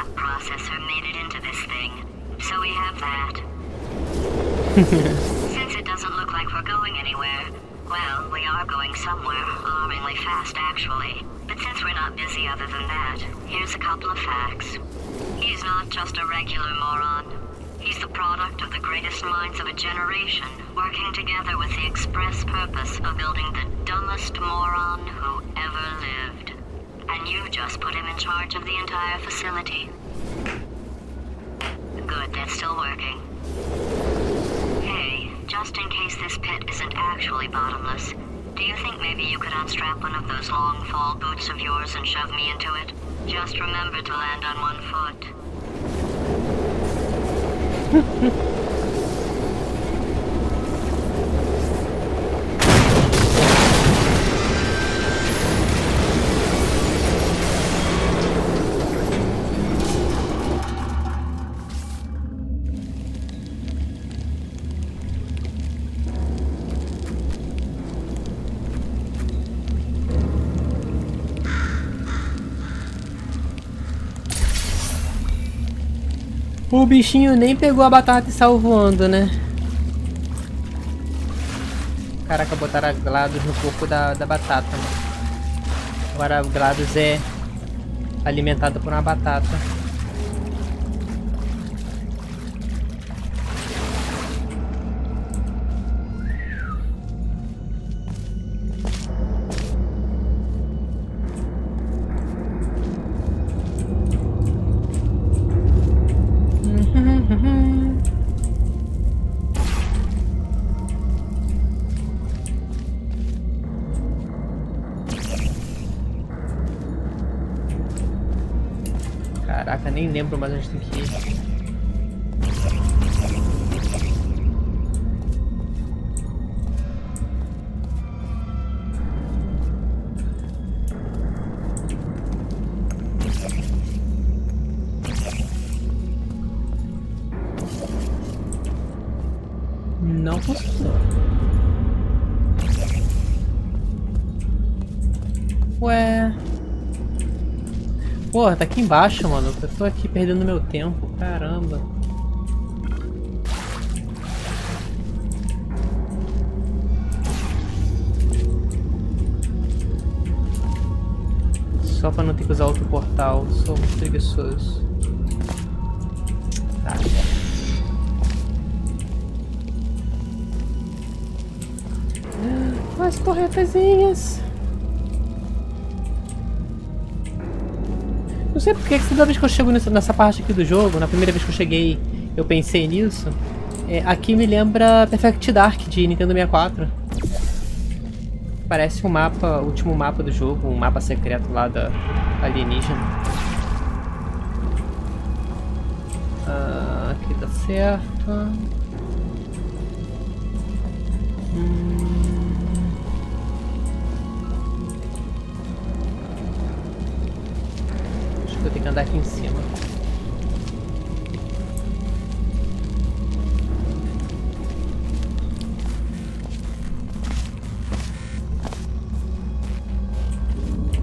map processor made it into this thing. So we have that. Since it doesn't look like we're going anywhere, well, we are going somewhere, alarmingly fast actually. But since we're not busy other than that, here's a couple of facts. He's not just a regular moron. He's the product of the greatest minds of a generation, working together with the express purpose of building the dumbest moron who ever lived. And you just put him in charge of the entire facility. Good, that's still working. Hey, just in case this pit isn't actually bottomless, do you think maybe you could unstrap one of those long fall boots of yours and shove me into it? Just remember to land on one foot. O bichinho nem pegou a batata e saiu voando, né? Caraca, botaram a GLaDOS no corpo da batata, mano. Agora a GLaDOS é alimentada por uma batata. Caraca, nem lembro mais onde tem que ir. Não funcionou. Ué... Porra, tá aqui embaixo, mano. Eu tô aqui perdendo meu tempo. Caramba. Só pra não ter que usar outro portal. Sou muito preguiçoso. Tá. As corretazinhas. Não sei porque toda vez que eu chego nessa parte aqui do jogo, na primeira vez que eu cheguei, eu pensei nisso. Aqui me lembra Perfect Dark de Nintendo 64. Parece um mapa, o último mapa do jogo, um mapa secreto lá da alienígena. Aqui tá certo. Eu tenho que andar aqui em cima.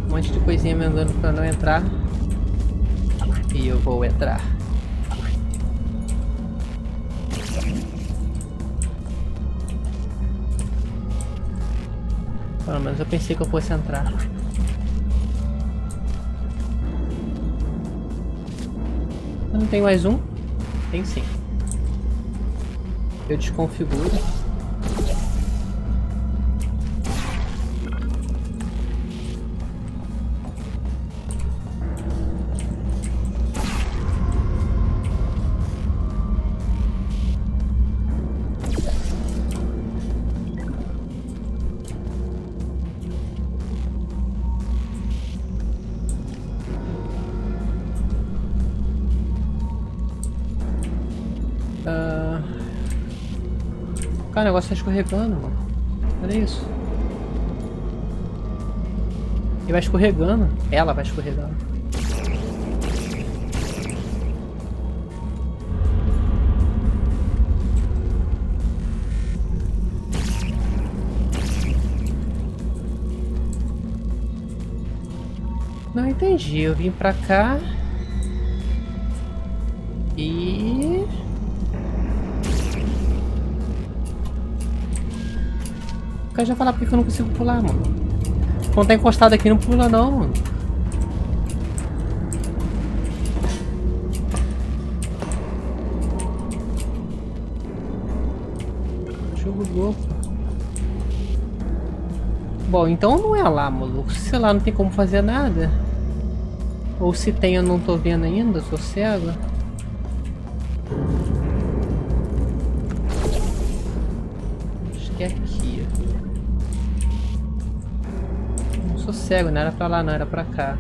Um monte de coisinha me andando pra não entrar. E eu vou entrar. Pelo menos eu pensei que eu fosse entrar. Não tem mais um? Tem sim. Eu desconfiguro. Cara, o negócio tá escorregando, mano. Olha isso. Ele vai escorregando. Ela vai escorregando. Não entendi. Eu vim pra cá. E... eu quero já falar porque eu não consigo pular, mano. Quando tá encostado aqui, não pula não, mano. Jogo louco. Bom, então não é lá, maluco. Sei lá, não tem como fazer nada. Ou se tem, eu não tô vendo ainda, sou cego. Acho que é aqui. Não sou cego, não era pra lá, não era pra cá.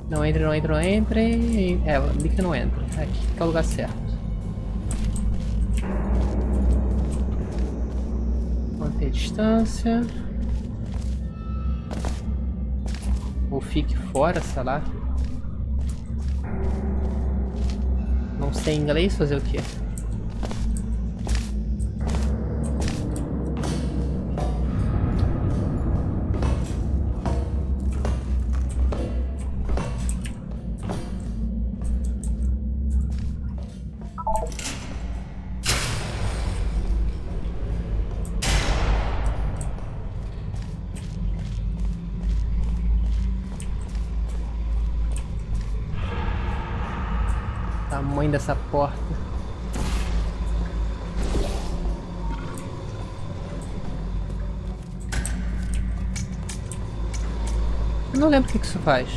Não entre, não entre, não entre. É, ali que não entra. Aqui que é o lugar certo. Manter a distância. Ou fique fora, sei lá. Não sei inglês, fazer o quê? Tamanho dessa porta. Eu não lembro o que isso faz.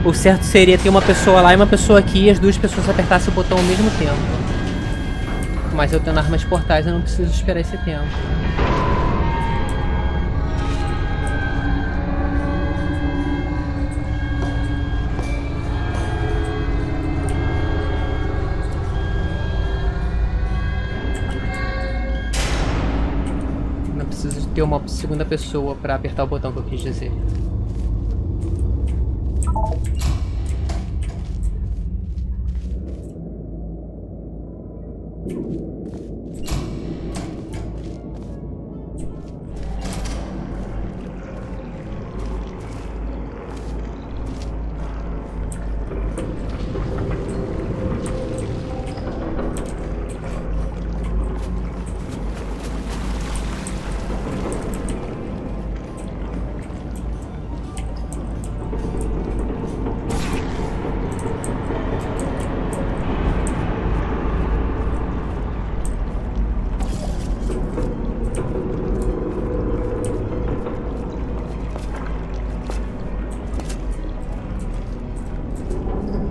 O certo seria ter uma pessoa lá e uma pessoa aqui e as duas pessoas apertassem o botão ao mesmo tempo. Mas eu tendo armas portais, eu não preciso esperar esse tempo. Não preciso ter uma segunda pessoa para apertar o botão que eu quis dizer.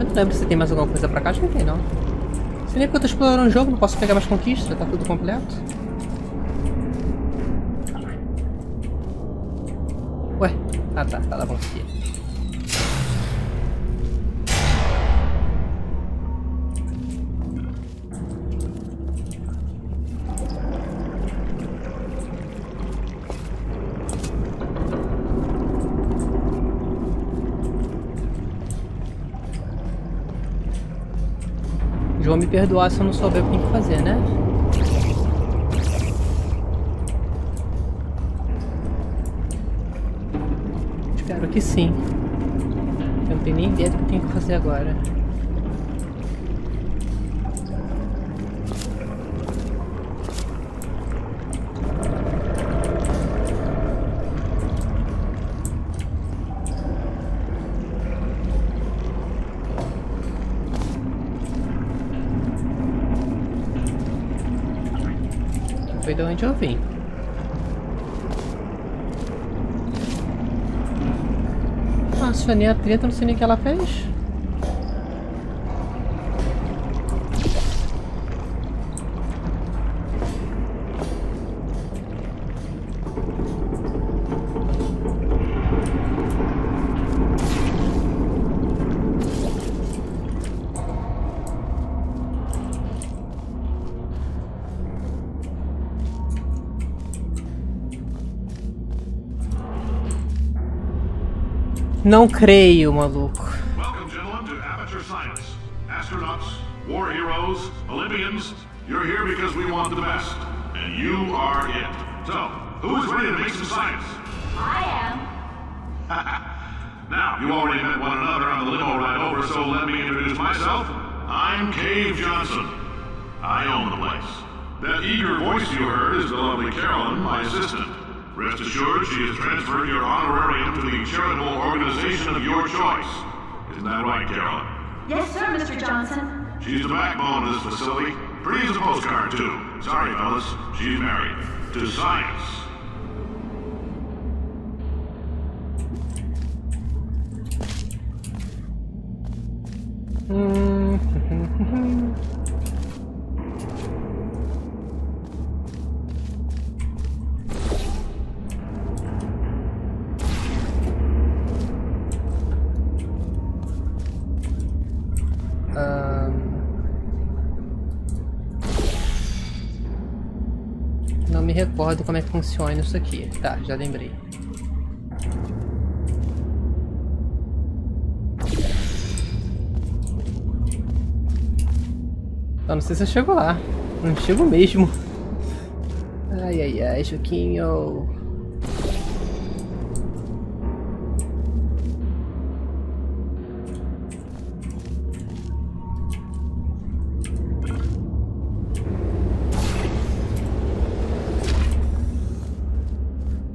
Não lembro se tem mais alguma coisa pra cá, acho que não tem não. Se nem porque eu tô explorando o jogo, não posso pegar mais conquista, tá tudo completo. Ué, ah tá lá bom aqui. Vão me perdoar se eu não souber o que tem que fazer, né? Espero que sim. Eu não tenho nem ideia do que eu tenho que fazer agora. Foi de onde eu vim. Acionei a treta, não sei nem o que ela fez. Não creio, maluco. Welcome, gentlemen, to Amateur Science. Astronauts, War heroes, Olympians, you're here because we want the best. And you are it. So, who is ready to make some science? I am. Now, you already met one another on the limo ride over, so let me introduce myself. I'm Cave Johnson. I own the place. That eager voice you heard is the lovely Carolyn, my assistant. Rest assured, she has transferred your honorarium to the charitable organization of your choice. Isn't that right, Carolyn? Yes, sir, Mr. Johnson. She's the backbone of this facility. Pretty as a postcard, too. Sorry, fellas. She's married. To science. Não me recordo como é que funciona isso aqui. Tá, já lembrei. Eu não sei se eu chego lá. Não chego mesmo. Ai, ai, ai, Joquinho.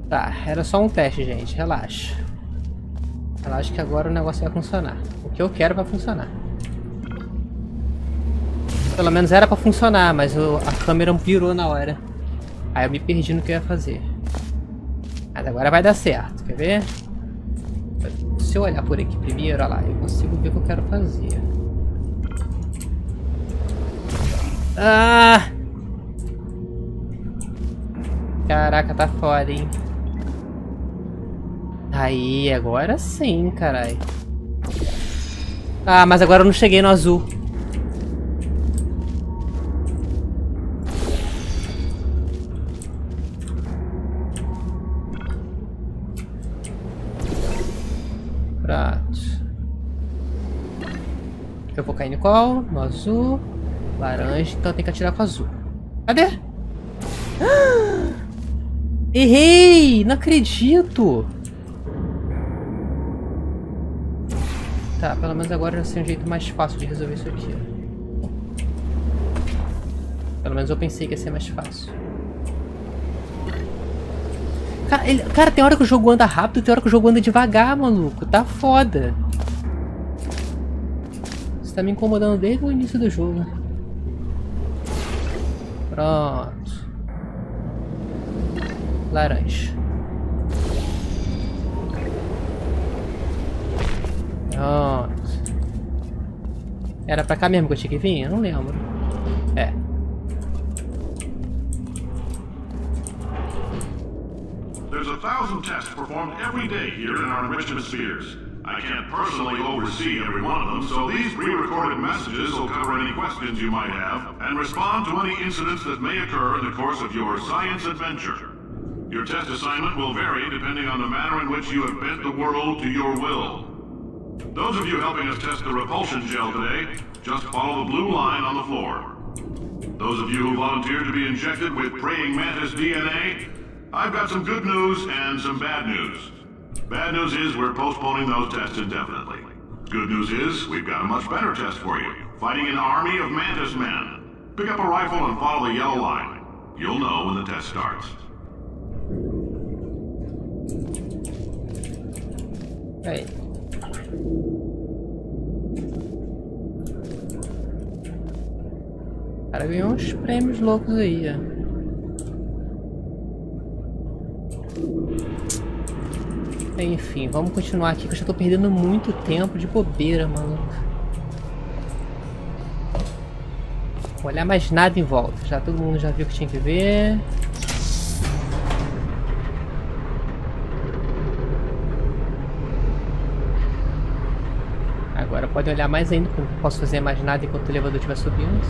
Tá, era só um teste, gente. Relaxa. Relaxa que agora o negócio vai funcionar. O que eu quero vai funcionar. Pelo menos era pra funcionar, mas a câmera virou na hora. Aí eu me perdi no que eu ia fazer. Mas agora vai dar certo, quer ver? Se eu olhar por aqui primeiro, olha lá, eu consigo ver o que eu quero fazer. Ah! Caraca, tá foda, hein? Aí, agora sim, carai. Ah, mas agora eu não cheguei no azul. Pronto. Eu vou cair no qual? No azul. Laranja, então tem que atirar com azul. Cadê? Ah! Errei! Não acredito! Tá, pelo menos agora já sei um jeito mais fácil de resolver isso aqui. Pelo menos eu pensei que ia ser mais fácil. Cara, tem hora que o jogo anda rápido, tem hora que o jogo anda devagar, maluco. Tá foda. Isso tá me incomodando desde o início do jogo. Pronto. Laranja. Pronto. Era pra cá mesmo que eu tinha que vir? Eu não lembro. É. There's 1,000 tests performed every day here in our enrichment spheres. I can't personally oversee every one of them, so these pre-recorded messages will cover any questions you might have and respond to any incidents that may occur in the course of your science adventure. Your test assignment will vary depending on the manner in which you have bent the world to your will. Those of you helping us test the repulsion gel today, just follow the blue line on the floor. Those of you who volunteered to be injected with praying mantis DNA, I've got some good news and some bad news. Bad news is we're postponing those tests indefinitely. Good news is we've got a much better test for you. Fighting an army of mantis men. Pick up a rifle and follow the yellow line. You'll know when the test starts. Aí. O cara ganhou uns prêmios loucos aí, ó. Enfim, vamos continuar aqui que eu já tô perdendo muito tempo de bobeira, maluco. Vou olhar mais nada em volta. Já todo mundo já viu o que tinha que ver. Agora pode olhar mais ainda, porque eu não posso fazer mais nada enquanto o elevador estiver subindo.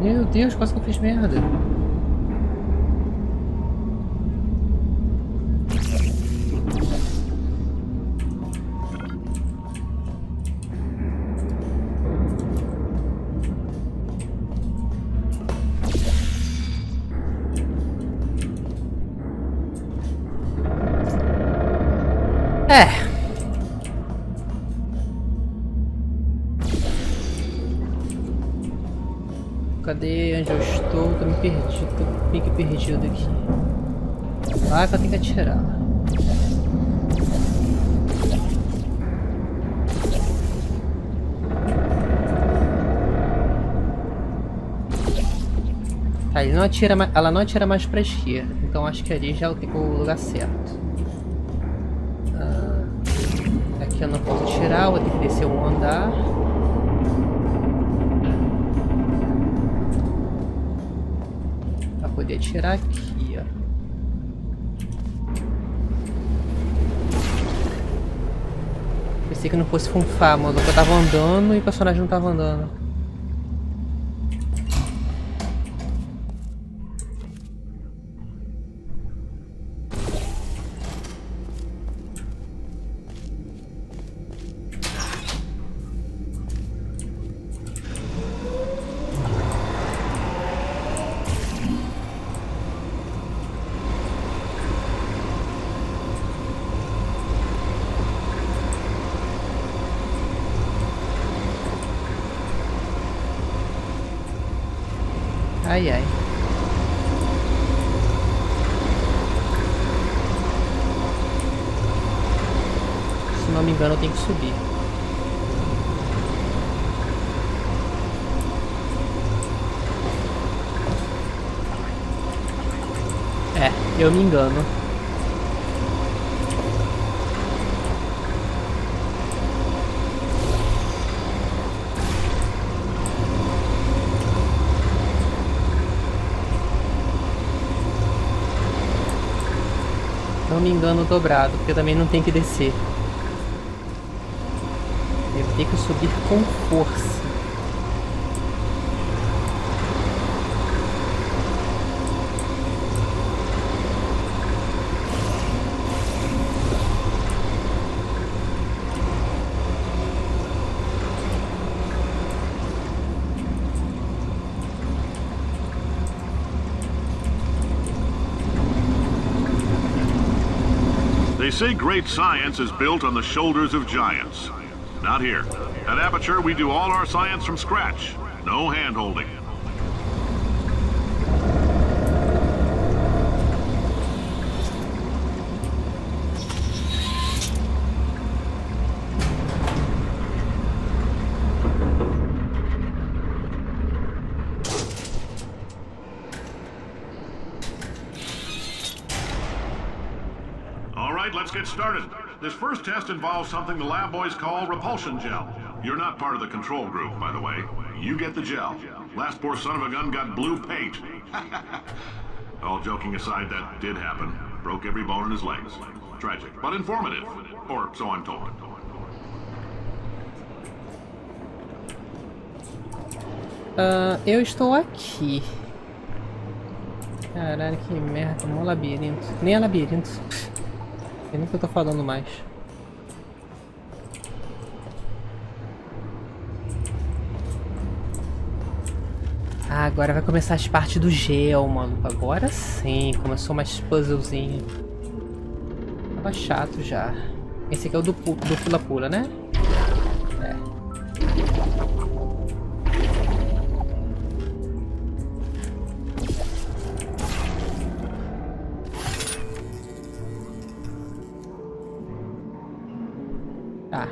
Meu Deus, quase que eu fiz merda. Cadê onde eu estou? Tô me perdido, tô meio que perdido aqui. Lá que eu tenho que atirar. Tá, ele não atira, ela não atira mais pra esquerda, então acho que ali já é o lugar certo. Aqui eu não posso atirar, vou ter que descer um andar. Pra poder atirar aqui, ó. Pensei que não fosse funfar, mano, porque eu tava andando e o personagem não tava andando. Ai, ai. Se não me engano, eu tenho que subir. É, eu me engano. Não me engano dobrado, porque também não tem que descer. Devo ter que subir com força. They say great science is built on the shoulders of giants. Not here. At Aperture, we do all our science from scratch. No hand-holding. Let's get started. This first test involves something the lab boys call repulsion gel. You're not part of the control group, by the way. You get the gel. Last poor son of a gun got blue paint. All joking aside, that did happen. Broke every bone in his legs. Tragic, but informative. Or so I'm told. Eu estou aqui. Caralho, que merda, um labirinto. Nem é labirinto. Eu nem que eu tô falando mais. Ah, agora vai começar as partes do gel, mano. Agora sim, começou mais puzzlezinho. Tava chato já. Esse aqui é o do pula-pula, né? É. Tá.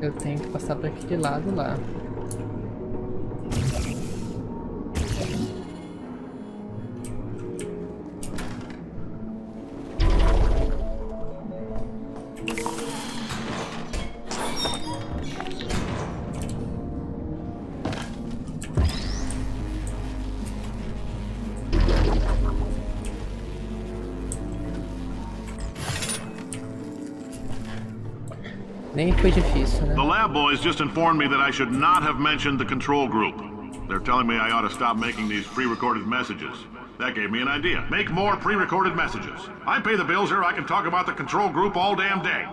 Eu tenho que passar para aquele lado lá. Nem foi difícil, né? The lab boys just informed me that I should not have mentioned the control group. They're telling me I ought to stop making these pre-recorded messages. That gave me an idea. Make more pre-recorded messages. I pay the bills here, I can talk about the control group all damn day.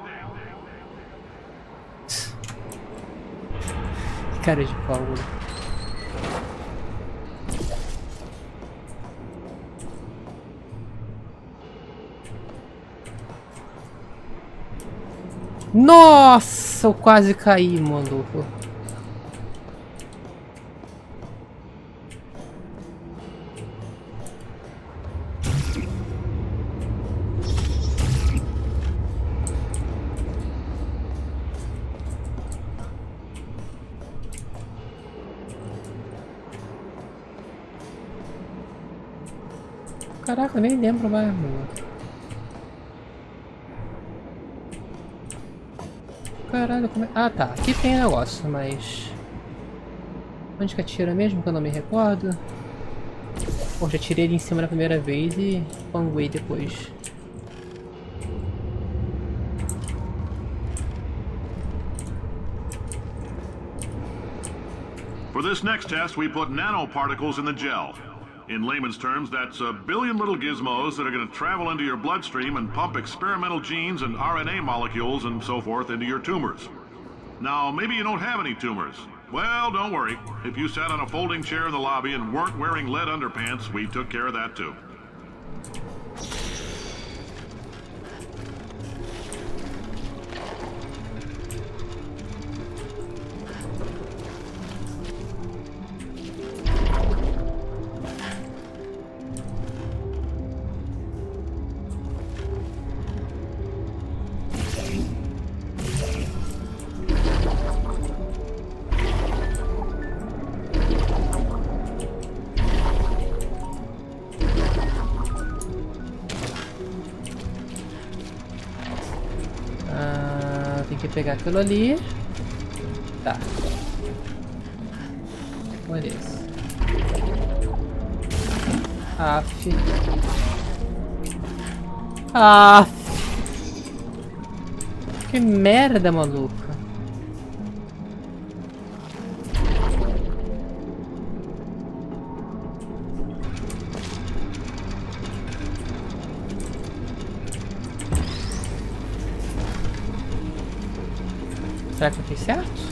Cara de pau. Nossa, eu quase caí, maluco. Caraca, eu nem lembro mais, mano. Caralho, como é... Ah, tá. Aqui tem negócio, mas... Onde que atira mesmo, que eu não me recordo? Pô, já tirei ele em cima na primeira vez e panguei depois. For this next test, we put nanoparticles in the gel. In layman's terms, that's a billion little gizmos that are going to travel into your bloodstream and pump experimental genes and RNA molecules and so forth into your tumors. Now, maybe you don't have any tumors. Well, don't worry. If you sat on a folding chair in the lobby and weren't wearing lead underpants, we took care of that too. Tem que pegar aquilo ali. Tá. Olha isso. Aff. Aff. Que merda, maluca. Será que eu fiz certo?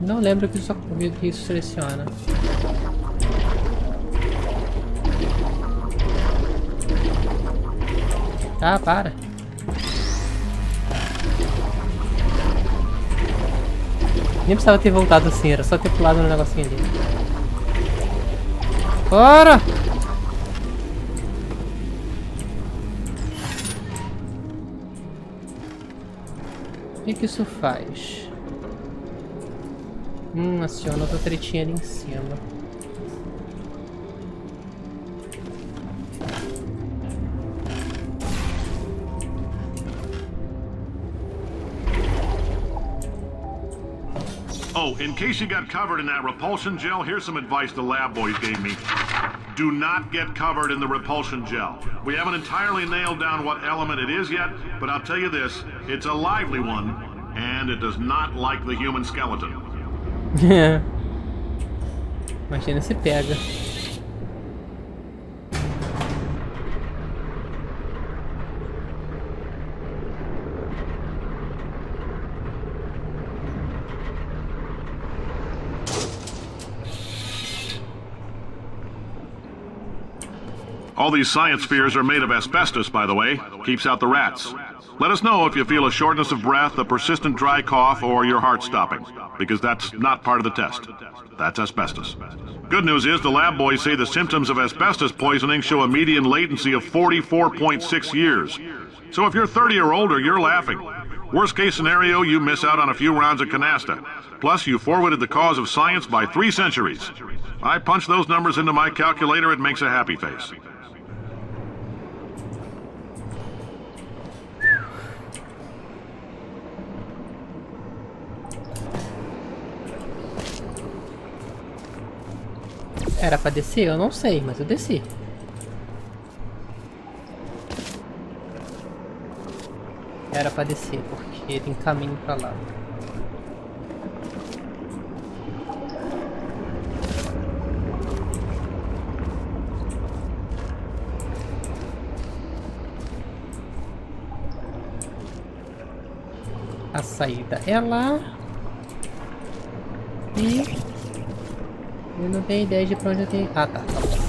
Não lembro que isso seleciona. Ah, para. Nem precisava ter voltado assim, era só ter pulado no negocinho ali. Bora! O que isso faz? Aciona outra tretinha ali em cima. Oh, in case you got covered in that repulsion gel, here's some advice the lab boys gave me. Do not get covered in the repulsion gel. We haven't entirely nailed down what element it is yet, but I'll tell you this, it's a lively one, and it does not like the human skeleton. Imagina se pega. All these science spheres are made of asbestos, by the way. Keeps out the rats. Let us know if you feel a shortness of breath, a persistent dry cough, or your heart stopping, because that's not part of the test. That's asbestos. Good news is the lab boys say the symptoms of asbestos poisoning show a median latency of 44.6 years. So if you're 30 or older, you're laughing. Worst case scenario, you miss out on a few rounds of canasta. Plus, you forwarded the cause of science by 3 centuries. I punch those numbers into my calculator, it makes a happy face. Era pra descer? Eu não sei, mas eu desci. Era pra descer, porque tem caminho pra lá. A saída é lá. E... eu não tenho ideia de pra onde eu tenho... ah, tá bom.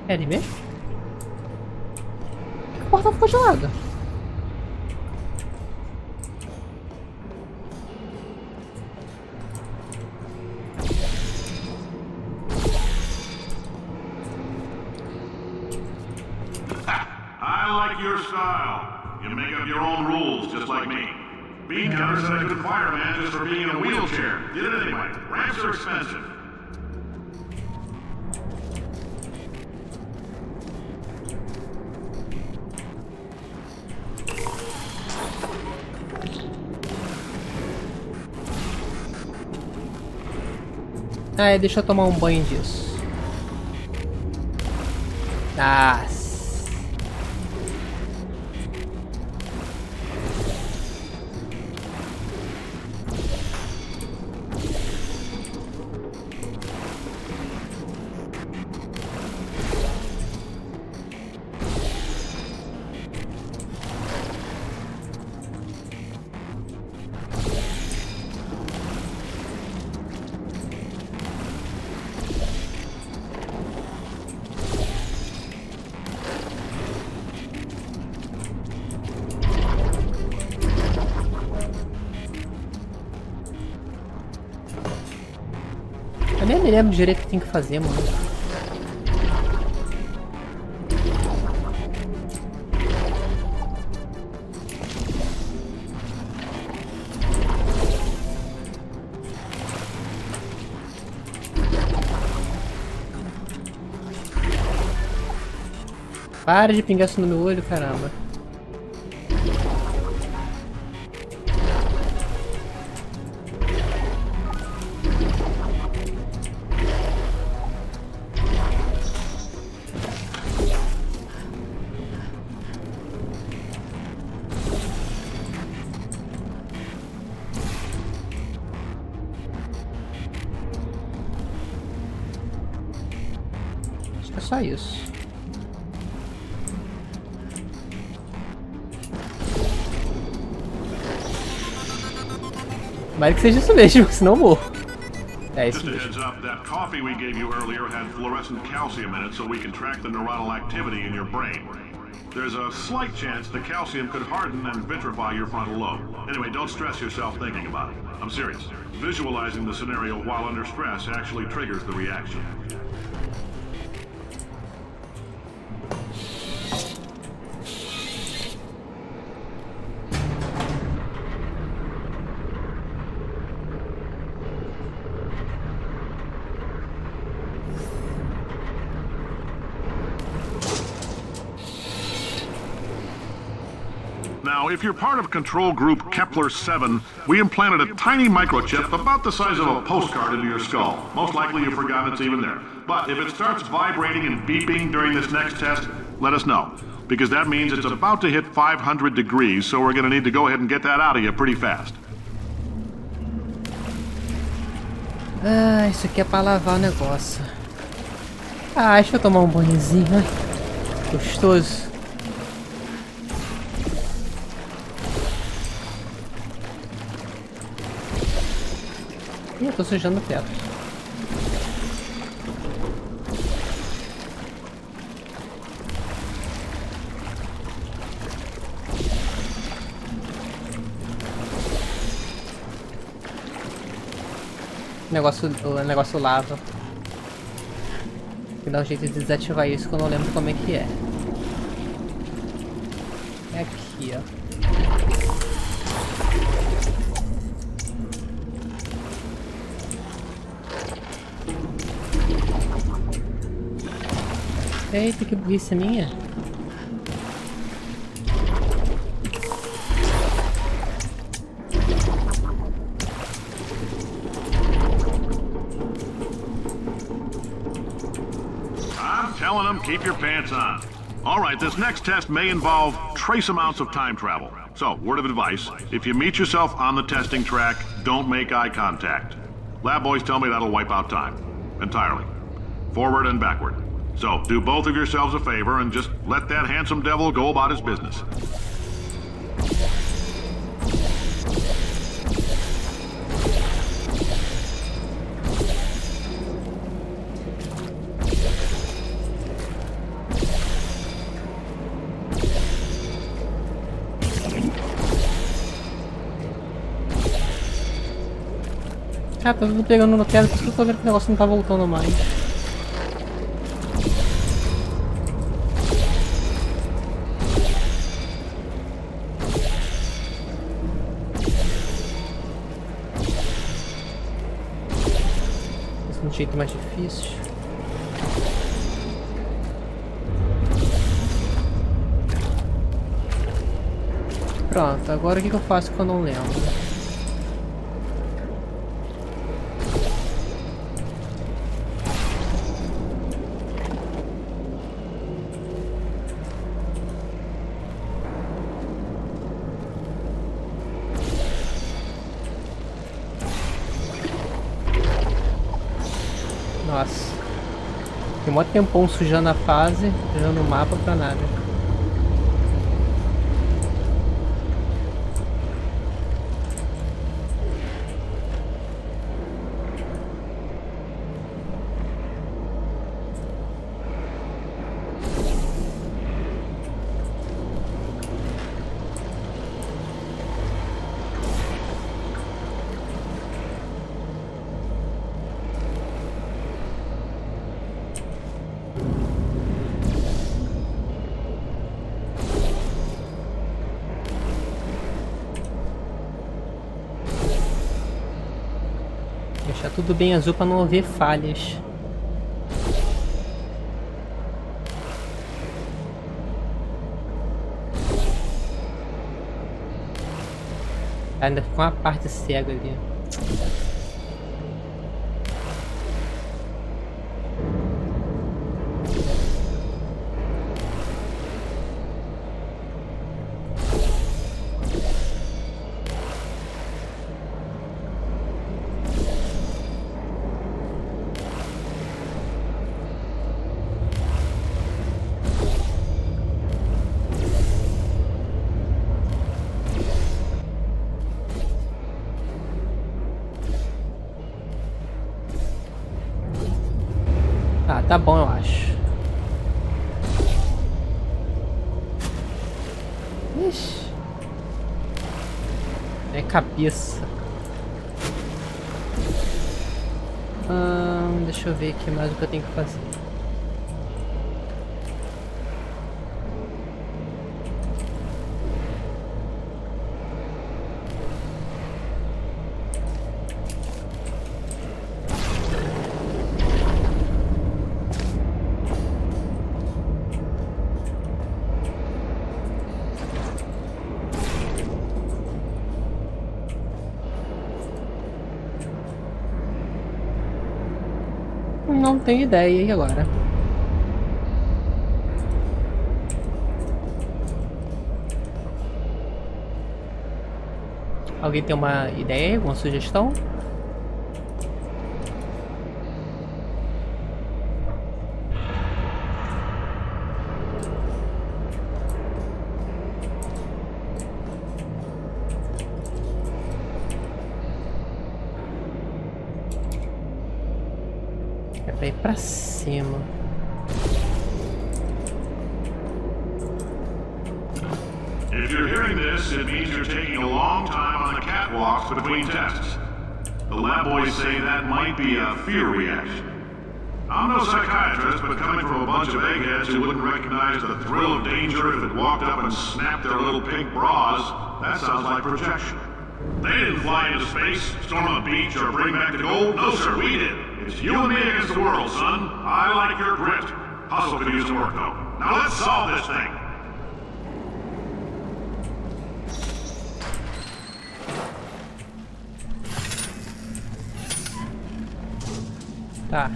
É ali mesmo? A porta ficou gelada. Your style. You make up your own rules, just like me. Bean Counter said I could fire a man just for being in a wheelchair. Did it anyway. Ramps are expensive. Ah, deixa eu tomar um banho disso. Nossa. Eu nem me lembro direito o que tem que fazer, mano. Para de pingar isso no meu olho, caramba. Acho que é só isso. Tomara que seja isso mesmo, senão eu morro. É isso Just a mesmo. heads up, that coffee we gave you earlier had fluorescent calcium in it so we can track the neuronal activity in your brain. There's a slight chance the calcium could harden and vitrify your frontal lobe. Anyway, don't stress yourself thinking about it. I'm serious. Visualizing the scenario while under stress actually triggers the reaction. Now, if you're part of control group Kepler-7, we implanted a tiny microchip about the size of a postcard into your skull. Most likely you've forgotten it's even there. But if it starts vibrating and beeping during this next test, let us know. Because that means it's about to hit 500 degrees, so we're going to need to go ahead and get that out of you pretty fast. Ah, isso aqui é pra lavar o negócio. Ah, deixa eu tomar um banhozinho, né? Gostoso. Ih, eu tô sujando o teto. O negócio lava. Tem que dar um jeito de desativar isso que eu não lembro como é que é. É aqui, ó. Eita, que burrice minha. I'm telling them, keep your pants on. Alright, this next test may involve trace amounts of time travel. So, word of advice, if you meet yourself on the testing track, don't make eye contact. Lab boys tell me that'll wipe out time. Entirely. Forward and backward. So, do both of yourselves a favor and just let that handsome devil go about his business. Ah, tá tudo pegando no teto, por isso que eu tô vendo que o negócio não tá voltando mais. Esse é um jeito mais difícil. Pronto, agora o que eu faço que eu não lembro? Nossa, tem mó tempão sujando a fase, sujando o mapa pra nada. Deixar tudo bem azul para não haver falhas. Ainda ficou uma parte cega ali. Ah, tá bom, eu acho. Ixi. É cabeça. Deixa eu ver aqui mais o que eu tenho que fazer. Não tenho ideia, e agora? Alguém tem uma ideia, alguma sugestão? É pra ir pra cima. If you're hearing this, it means you're taking a long time on the catwalks between tests. The lab boys say that might be a fear reaction. I'm no psychiatrist, but coming from a bunch of eggheads who wouldn't recognize the thrill of danger if it walked up and snapped their little pink bras, that sounds like projection. They didn't fly into space, storm a beach, or bring back the gold. No, sir, we did. It's you and me against the world, son. I like your grit. Hustle could use some work, though. Now let's solve this thing. Tá.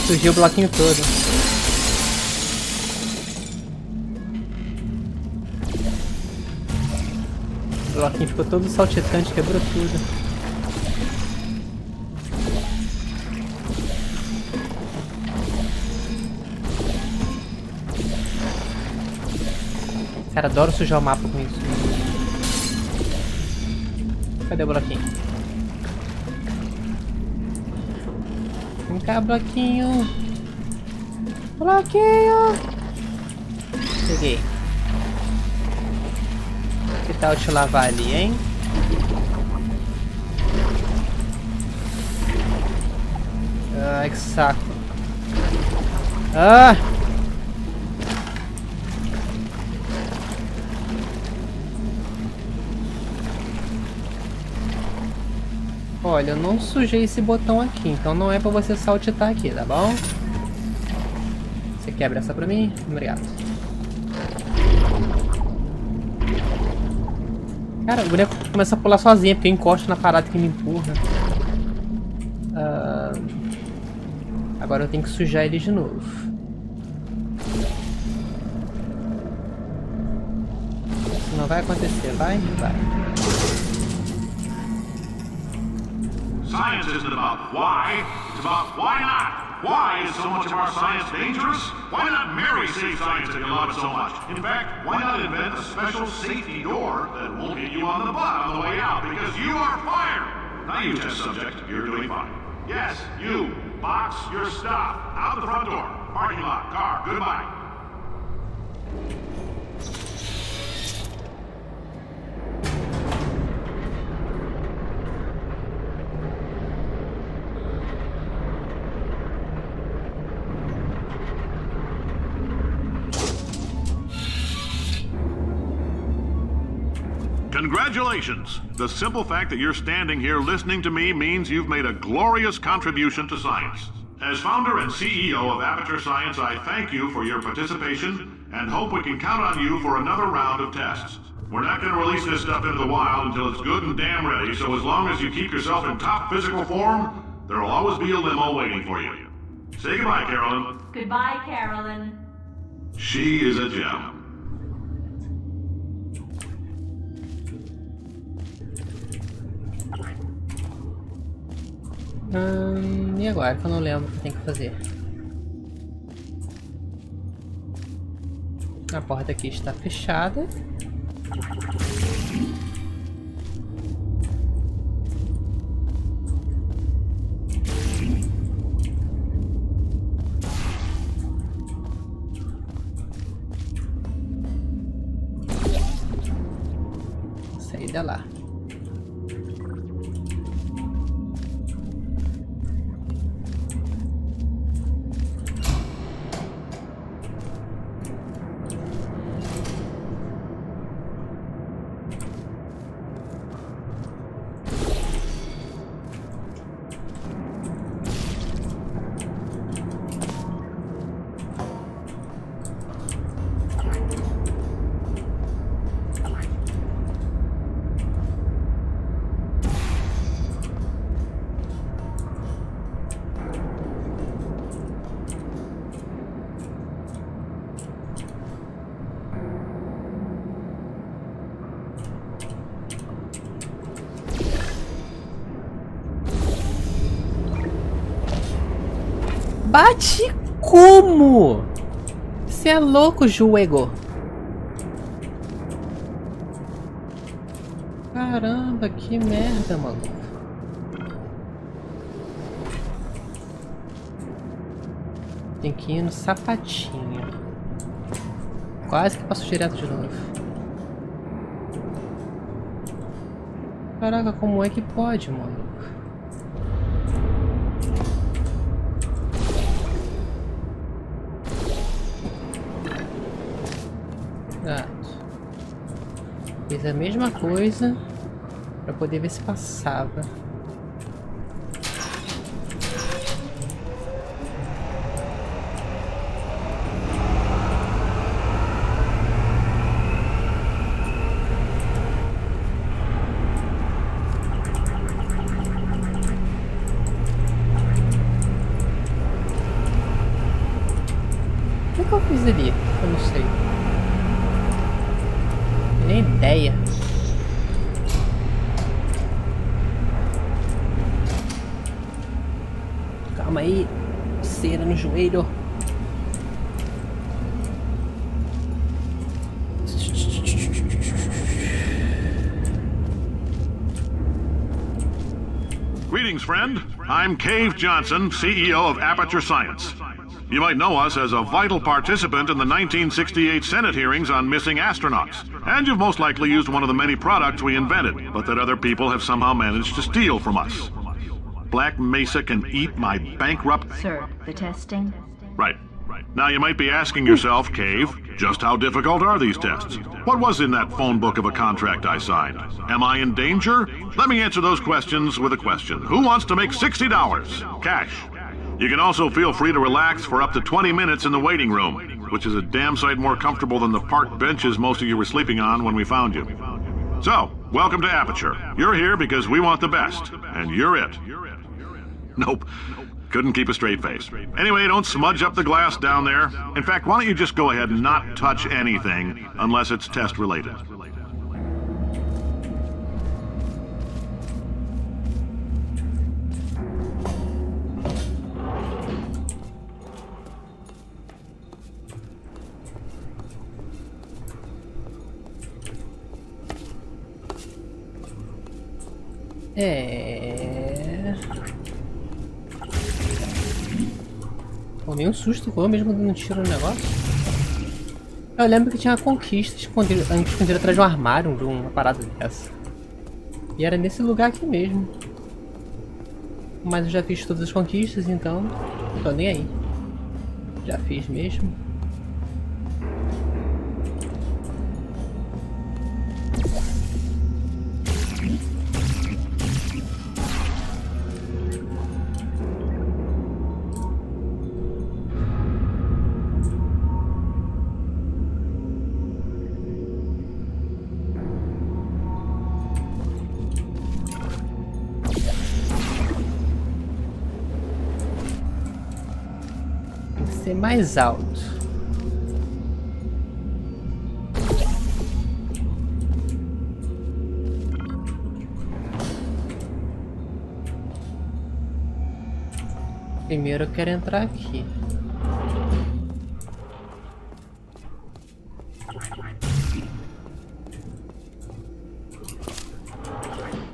Surgiu o bloquinho todo. O bloquinho ficou todo saltitante, quebrou tudo. Cara, adoro sujar o mapa com isso. Cadê o bloquinho? Vem cá, bloquinho. Bloquinho. Peguei. Que tal eu te lavar ali, hein? Ai, que saco. Ah! Olha, eu não sujei esse botão aqui, então não é pra você saltitar aqui, tá bom? Você quebra essa pra mim? Obrigado. Cara, o boneco começa a pular sozinho, porque eu encosto na parada que me empurra. Agora eu tenho que sujar ele de novo. Isso não vai acontecer, vai? Vai. Science isn't about why, it's about why not. Why is so much of our science dangerous? Why not marry safe science if you love it so much? In fact, why not invent a special safety door that won't hit you on the butt on the way out because you are fired? Now you test subject, you're doing fine. Yes, you, box your stuff. Out the front door, parking lot, car, goodbye. Congratulations! The simple fact that you're standing here listening to me means you've made a glorious contribution to science. As founder and CEO of Aperture Science, I thank you for your participation and hope we can count on you for another round of tests. We're not going to release this stuff into the wild until it's good and damn ready, so as long as you keep yourself in top physical form, there'll always be a limo waiting for you. Say goodbye, Carolyn. Goodbye, Carolyn. She is a gem. E agora que eu não lembro o que tem que fazer? A porta aqui está fechada. Saída lá. Bate como? Você é louco, Jogo. Caramba, que merda, maluco. Tem que ir no sapatinho. Quase que passo direto de novo. Caraca, como é que pode, maluco? Gato. Fiz a mesma coisa pra poder ver se passava. O que eu fiz ali? Eu não sei. Nem ideia. Calma aí. Cera no joelho. Greetings, friend. I'm Cave Johnson, CEO of Aperture Science. You might know us as a vital participant in the 1968 Senate hearings on missing astronauts. And you've most likely used one of the many products we invented, but that other people have somehow managed to steal from us. Black Mesa can eat my bankrupt... Sir, the testing? Right. Now you might be asking yourself, Cave, just how difficult are these tests? What was in that phone book of a contract I signed? Am I in danger? Let me answer those questions with a question. Who wants to make $60? Cash. You can also feel free to relax for up to 20 minutes in the waiting room, which is a damn sight more comfortable than the park benches most of you were sleeping on when we found you. So, welcome to Aperture. You're here because we want the best, and you're it. Nope. Couldn't keep a straight face. Anyway, don't smudge up the glass down there. In fact, why don't you just go ahead and not touch anything unless it's test related. Tomei um susto, vou mesmo dando um tiro no negócio. Eu lembro que tinha uma conquista escondida atrás de um armário, de uma parada dessa. E era nesse lugar aqui mesmo. Mas eu já fiz todas as conquistas, então não tô nem aí. Já fiz mesmo. Ser mais alto. Primeiro eu quero entrar aqui.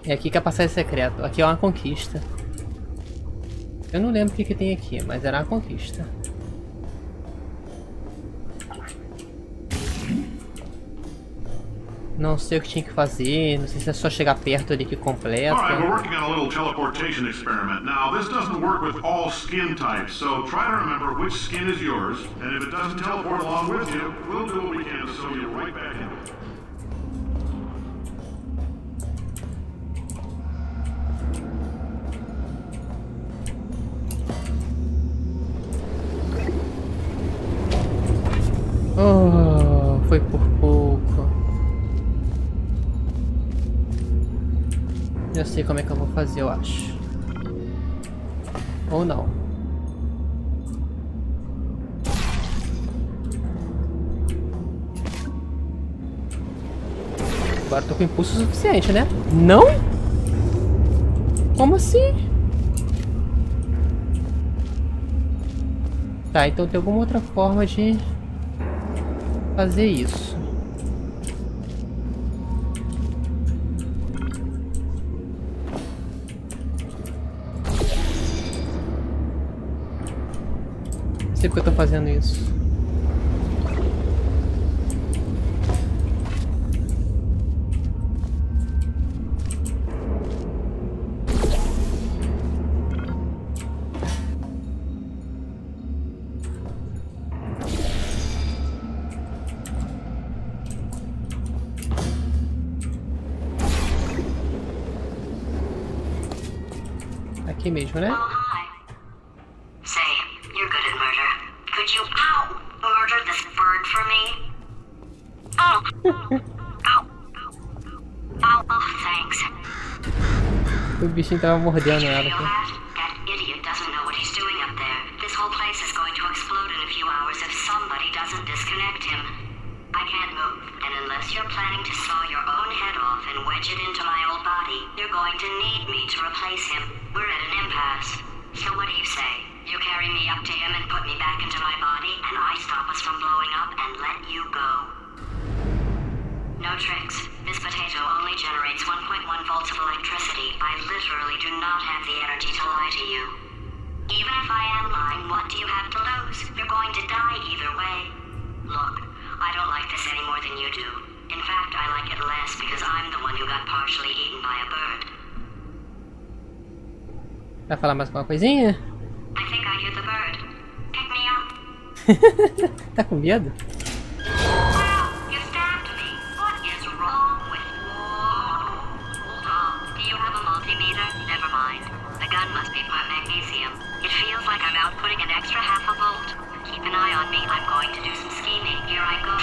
É aqui que é a passagem secreta. Aqui é uma conquista. Eu não lembro o que tem aqui, mas era uma conquista. Não sei o que tinha que fazer, não sei se é só chegar perto ali que completa. Alright, we're working on a little teleportation experiment. Now, this doesn't work with all skin types, so try to remember which skin is yours, and if it doesn't teleport along with you, we'll do what we can to sew you right back in. Oh, foi por pouco. Eu sei como é que eu vou fazer, eu acho. Ou não. Agora tô com impulso suficiente, né? Não? Como assim? Tá, então tem alguma outra forma de fazer isso. Não sei porque eu tô fazendo isso. Aqui mesmo, né? Oh, hi. Say, you're good at murder. Could you, murder this bird for me? Oh, thanks. O bichinho tava mordendo Did you ela feel aqui. that? That idiot doesn't know what he's doing up there. This whole place is going to explode in a few hours if somebody doesn't disconnect him. I can't move, and unless you're planning to saw your own head off and wedge it into my old body, you're going to need me to replace him. We're at an impasse. So what do you say? You carry me up to him and put me back into my body, and I stop us from blowing up and let you go. No tricks. This potato only generates 1.1 volts of electricity. I literally do not have the energy to lie to you. Even if I am lying, what do you have to lose? You're going to die either way. Look, I don't like this any more than you do. In fact, I like it less because I'm the one who got partially eaten by a bird. Vai falar mais alguma coisinha? I think I hear the bird. Pick me up. Tá com medo? You stabbed me. What is wrong with you? Hold on. Do you have a multimeter? Never mind. The gun must be part magnesium. It feels like I'm outputting an extra half a volt. Keep an eye on me. I'm going to do some scheming. Here I go.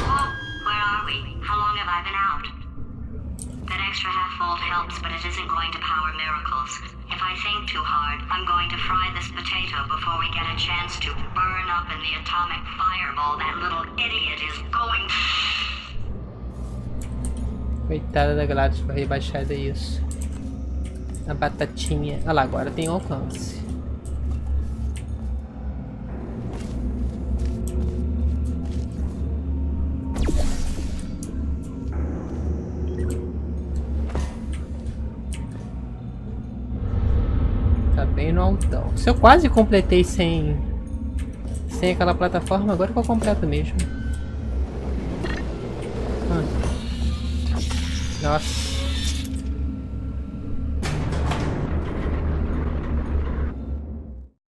Whoa, where are we? How long have I been out? That extra half volt helps, but it isn't going to power miracles. If I think too hard, I'm going to fry this potato before we get a chance to burn up in the atomic fireball that little idiot is going to... Coitada da Gladys, foi rebaixada isso. A batatinha. Olha lá, agora tem alcance. Tá bem no altão. Se eu quase completei sem aquela plataforma, agora que eu completo mesmo. Nossa.